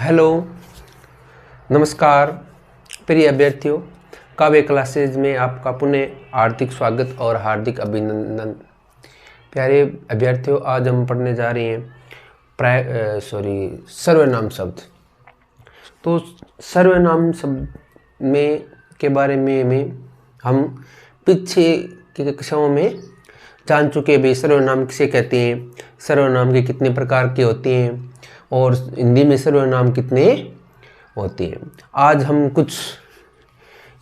Hello, नमस्कार प्रिय अभ्यर्थियों, काव्य क्लासेज में आपका पुनः हार्दिक स्वागत और हार्दिक अभिनंदन। प्यारे अभ्यर्थियों, आज हम पढ़ने जा रहे हैं सर्वनाम शब्द। तो सर्वनाम शब्द में के बारे में हम पीछे के कक्षाओं में जान चुके भाई सर्वनाम किसे कहते हैं, सर्वनाम के कितने प्रकार के होते हैं और हिंदी में सर्वनाम कितने होते हैं। आज हम कुछ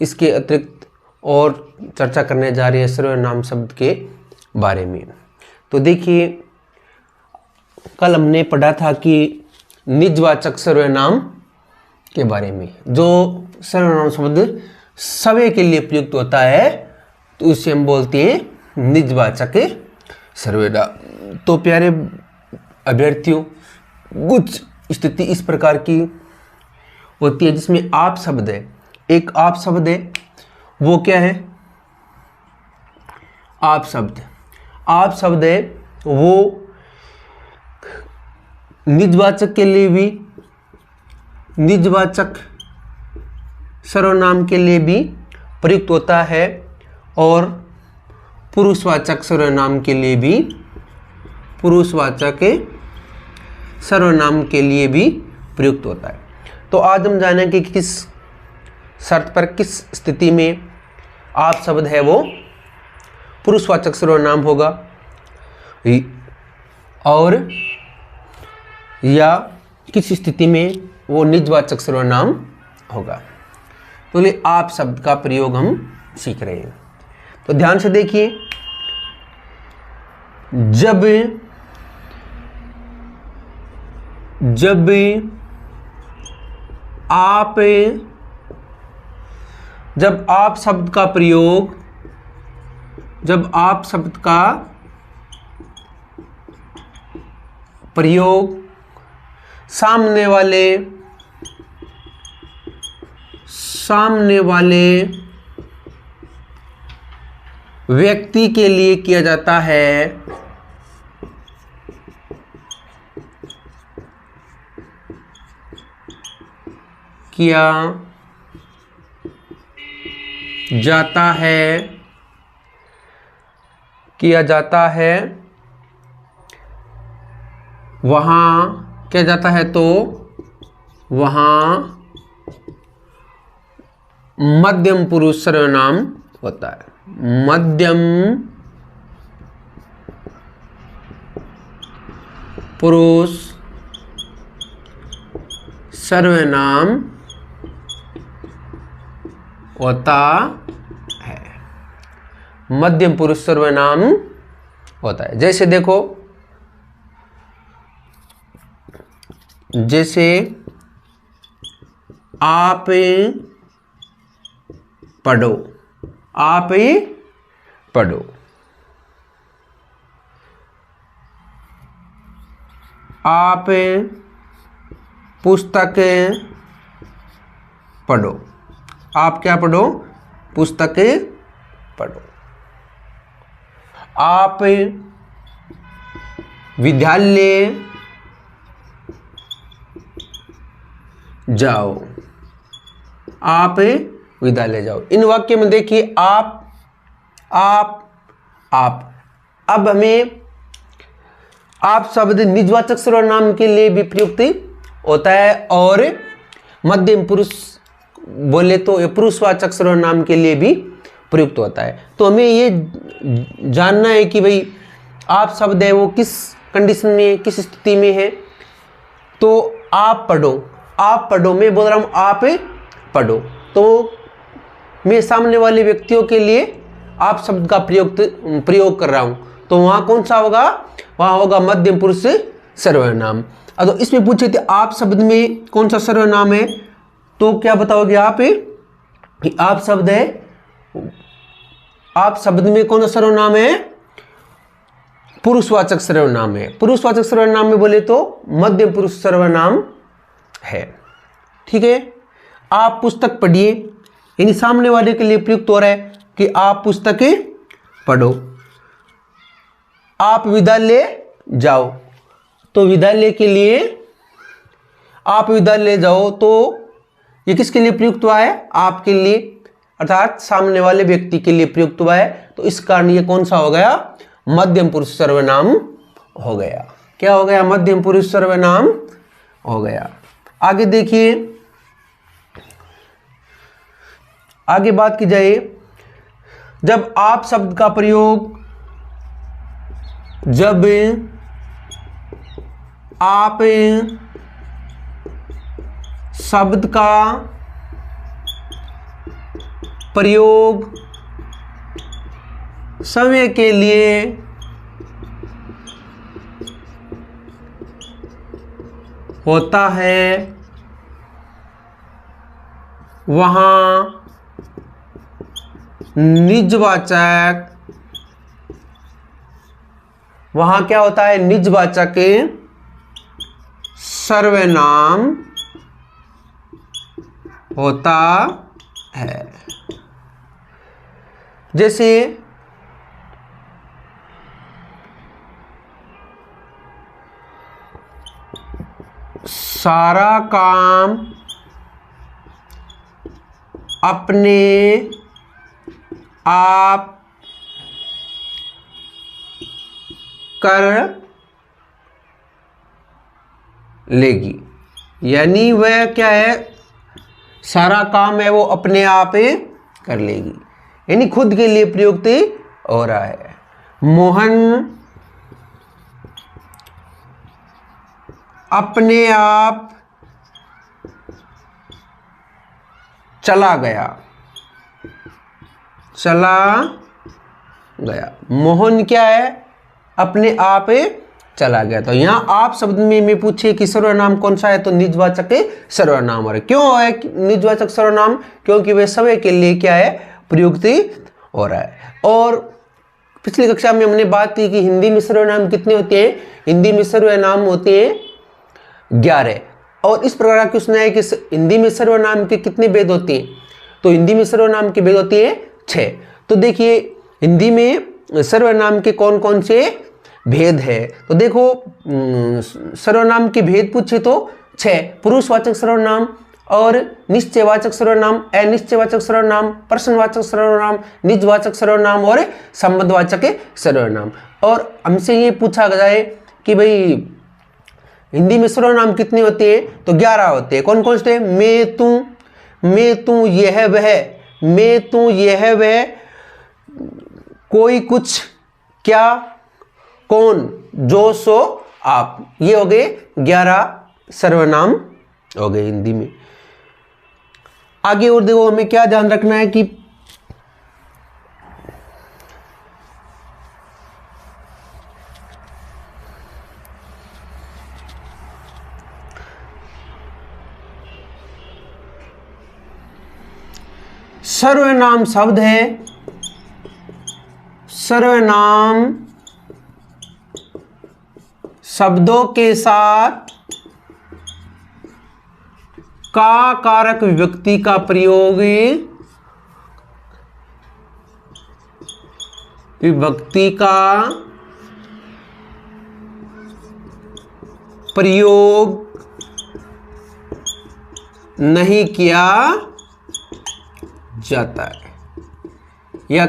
इसके अतिरिक्त और चर्चा करने जा रहे हैं सर्वनाम शब्द के बारे में। तो देखिए, कल हमने पढ़ा था कि निजवाचक सर्वनाम के बारे में, जो सर्वनाम शब्द सभी के लिए प्रयुक्त होता है तो उसे हम बोलते हैं निजवाचक सर्वनाम। तो प्यारे अभ्यर्थियों, कुछ स्थिति इस प्रकार की होती है जिसमें आप शब्द है, एक आप शब्द है, वो क्या है, आप शब्द। आप शब्द है वो निजवाचक के लिए भी, निजवाचक सर्वनाम के लिए भी प्रयुक्त होता है और पुरुषवाचक सर्वनाम के लिए भी, पुरुषवाचक सर्वनाम के लिए भी प्रयुक्त होता है। तो आज हम जानेंगे कि किस शर्त पर, किस स्थिति में आप शब्द है वो पुरुषवाचक सर्वनाम होगा और या किस स्थिति में वो निजवाचक सर्वनाम होगा। तो ये आप शब्द का प्रयोग हम सीख रहे हैं। तो ध्यान से देखिए, जब आप शब्द का प्रयोग, जब आप शब्द का प्रयोग सामने वाले व्यक्ति के लिए किया जाता है, किया जाता है, वहाँ क्या जाता है, तो वहाँ मध्यम पुरुष सर्वनाम होता है। मध्यम पुरुष सर्वनाम होता है, मध्यम पुरुष सर्वनाम होता है। जैसे देखो, जैसे आप पढ़ो, आप पढ़ो, आप पुस्तक पढ़ो, आप क्या पढ़ो, पुस्तक पढ़ो। आप विद्यालय जाओ, आप विद्यालय जाओ। इन वाक्य में देखिए आप। अब हमें आप शब्द निजवाचक सर्वनाम के लिए भी प्रयुक्त होता है और मध्यम पुरुष बोले तो ये पुरुषवाचक सर्वनाम के लिए भी प्रयुक्त होता है। तो हमें ये जानना है कि भाई आप शब्द है वो किस कंडीशन में, किस स्थिति में है। तो आप पढ़ो, आप पढ़ो, मैं बोल रहा हूँ आप पढ़ो, तो मैं सामने वाले व्यक्तियों के लिए आप शब्द का प्रयोग कर रहा हूँ, तो वहाँ कौन सा होगा, वहाँ होगा मध्यम पुरुष सर्वनाम। अब इसमें पूछे थे आप शब्द में कौन सा सर्वनाम है, तो क्या बताओगे आप शब्द है, आप शब्द में कौन सा सर्वनाम है, पुरुषवाचक सर्वनाम है। पुरुषवाचक सर्वनाम में बोले तो मध्यम पुरुष सर्वनाम है। ठीक है, आप पुस्तक पढ़िए, यानी सामने वाले के लिए प्रयुक्त हो रहा है कि आप पुस्तकें पढ़ो। आप विद्यालय जाओ, तो विद्यालय के लिए आप इधर ले जाओ, तो ये किसके लिए प्रयुक्त हुआ है? आपके लिए, अर्थात सामने वाले व्यक्ति के लिए प्रयुक्त हुआ है। तो इस कारण ये कौन सा हो गया? मध्यम पुरुष सर्वनाम हो गया। क्या हो गया? मध्यम पुरुष सर्वनाम हो गया। आगे देखिए, आगे बात की जाए, जब आप शब्द का प्रयोग, जब आप शब्द का प्रयोग समय के लिए होता है, वहां निजवाचक, वहां क्या होता है? निजवाचक सर्वनाम होता है। जैसे सारा काम अपने आप कर लेगी, यानी वह क्या है? सारा काम है वो अपने आप कर लेगी, यानी खुद के लिए प्रयुक्त हो रहा है। मोहन अपने आप चला गया, चला गया। मोहन क्या है? अपने आप चला गया। तो यहां आप शब्द में पूछे कि सर्वनाम कौन सा है, तो निजवाचक सर्वनाम है। क्यों है निजवाचक सर्वनाम? क्योंकि वे समय के लिए क्या है? प्रयुक्त हो रहा है। और पिछली कक्षा में हमने बात की कि हिंदी में सर्वनाम कितने होते हैं? हिंदी में सर्वनाम होते हैं 11। और इस प्रकार का क्वेश्चन है कि हिंदी में सर्वनाम के कितने भेद होते हैं? तो हिंदी में सर्वनाम के भेद होते हैं 6। तो देखिए हिंदी में सर्वनाम के कौन कौन से भेद है? तो देखो सर्वनाम के भेद पूछे तो 6। पुरुषवाचक सर्वनाम और निश्चयवाचक सर्वनाम, अनिश्चयवाचक सर्वनाम, प्रश्नवाचक सर्वनाम, निजवाचक सर्वनाम और संबंधवाचक सर्वनाम। और हमसे ये पूछा जाए कि भाई हिंदी में सर्वनाम कितने होते हैं? तो 11 होते हैं। कौन कौन से? मैं तू, यह वह, मैं तू यह वह, कोई कुछ, क्या, कौन, जो सो आप। ये हो गए 11 सर्वनाम हो गए हिंदी में। आगे और देखो हमें क्या ध्यान रखना है कि सर्वनाम शब्द है, सर्वनाम शब्दों के साथ का कारक विभक्ति का प्रयोग, विभक्ति का प्रयोग नहीं किया जाता है या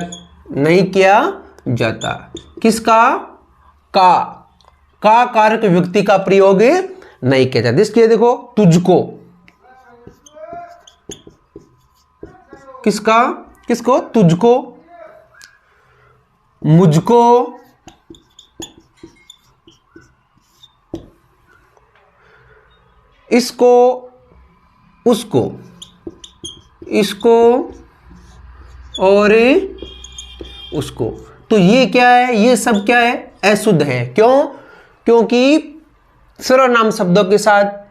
नहीं किया जाता। किसका? का कारक विभक्ति का प्रयोग नहीं किया जाता। इसके देखो तुझको, किसका? किसको? तुझको, मुझको, इसको, उसको, इसको और उसको। तो ये क्या है? ये सब क्या है? अशुद्ध है। क्यों? क्योंकि सर्वनाम शब्दों के साथ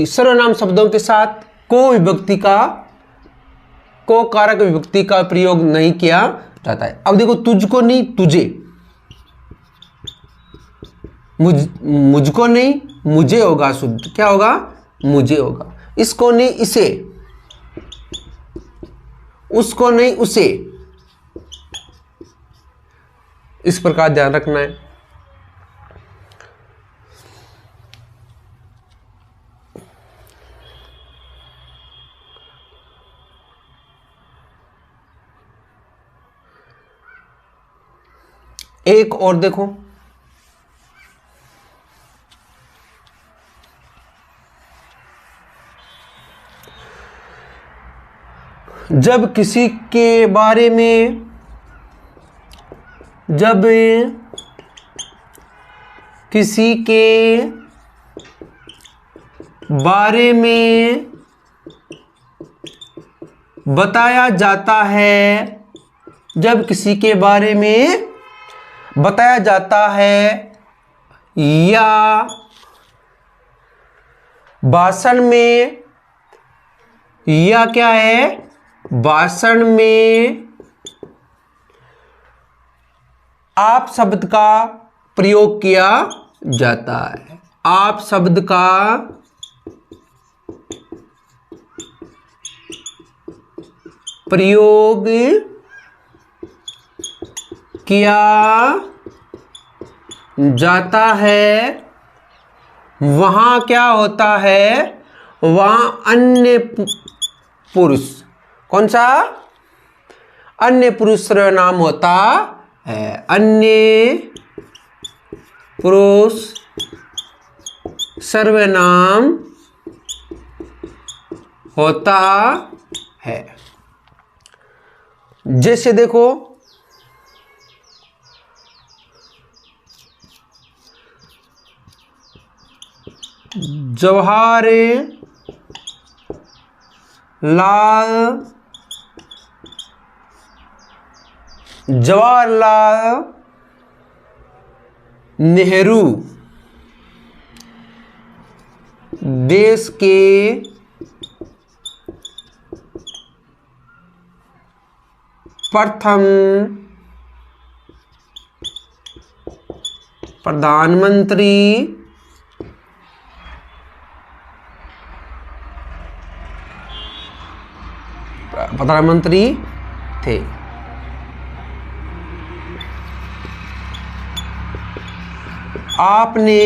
सर्वनाम शब्दों के साथ को विभक्ति का, को कारक विभक्ति का प्रयोग नहीं किया जाता है। अब देखो तुझको नहीं तुझे, मुझको नहीं मुझे होगा शुद्ध। क्या होगा? मुझे होगा। इसको नहीं इसे, उसको नहीं उसे, इस प्रकार ध्यान रखना है। एक और देखो, जब किसी के बारे में बताया जाता है या भाषण में, या क्या है, भाषण में आप शब्द का प्रयोग किया जाता है। आप शब्द का प्रयोग किया जाता है, वहां क्या होता है, वहां अन्य पुरुष, कौन सा, अन्य पुरुष सर्वनाम होता है। अन्य पुरुष सर्वनाम होता है। जैसे देखो, जवाहरलाल नेहरू देश के प्रथम प्रधानमंत्री थे। आपने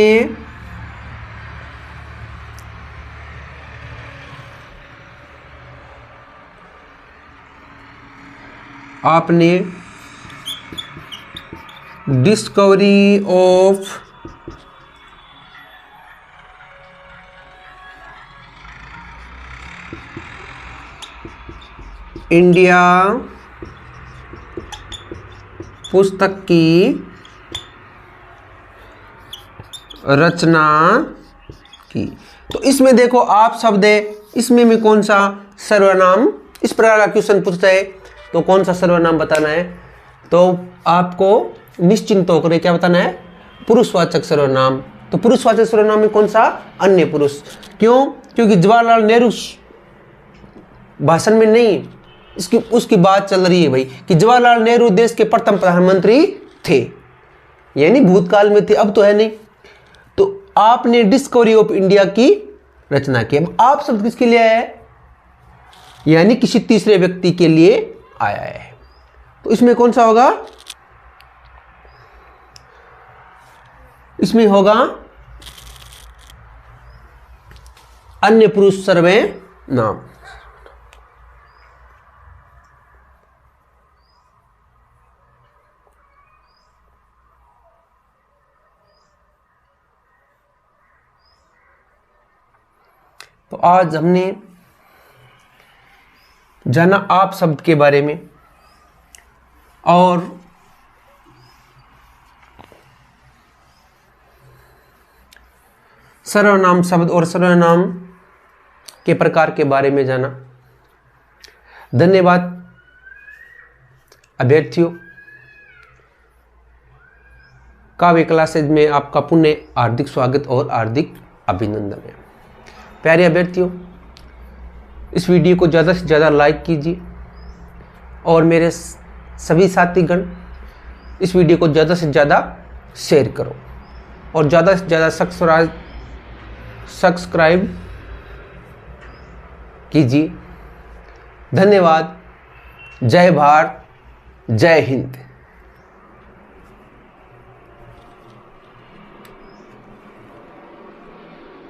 डिस्कवरी ऑफ इंडिया पुस्तक की रचना की। तो इसमें देखो आप शब्द है, इसमें में कौन सा सर्वनाम, इस प्रकार का क्वेश्चन पूछता है तो कौन सा सर्वनाम बताना है, तो आपको निश्चिंत होकर क्या बताना है, पुरुषवाचक सर्वनाम। तो पुरुषवाचक सर्वनाम में कौन सा, अन्य पुरुष। क्यों, क्योंकि जवाहरलाल नेहरू भाषण में नहीं, उसकी बात चल रही है भाई कि जवाहरलाल नेहरू देश के प्रथम प्रधानमंत्री थे, यानी भूतकाल में थे, अब तो है नहीं। तो आपने डिस्कवरी ऑफ इंडिया की रचना की। अब आप शब्द किसके लिए आया है, यानी किसी तीसरे व्यक्ति के लिए आया है। तो इसमें कौन सा होगा, इसमें होगा अन्य पुरुष सर्वनाम। तो आज हमने जाना आप शब्द के बारे में और सर्वनाम शब्द और सर्वनाम के प्रकार के बारे में जाना। धन्यवाद अभ्यर्थियों, काव्य क्लासेज में आपका पुनः हार्दिक स्वागत और हार्दिक अभिनंदन है। प्यारे अभ्यर्थियों, इस वीडियो को ज़्यादा से ज़्यादा लाइक कीजिए और मेरे सभी साथीगण इस वीडियो को ज़्यादा से ज़्यादा शेयर करो और ज़्यादा से ज़्यादा सब्सक्राइब कीजिए। धन्यवाद। जय भारत, जय हिंद।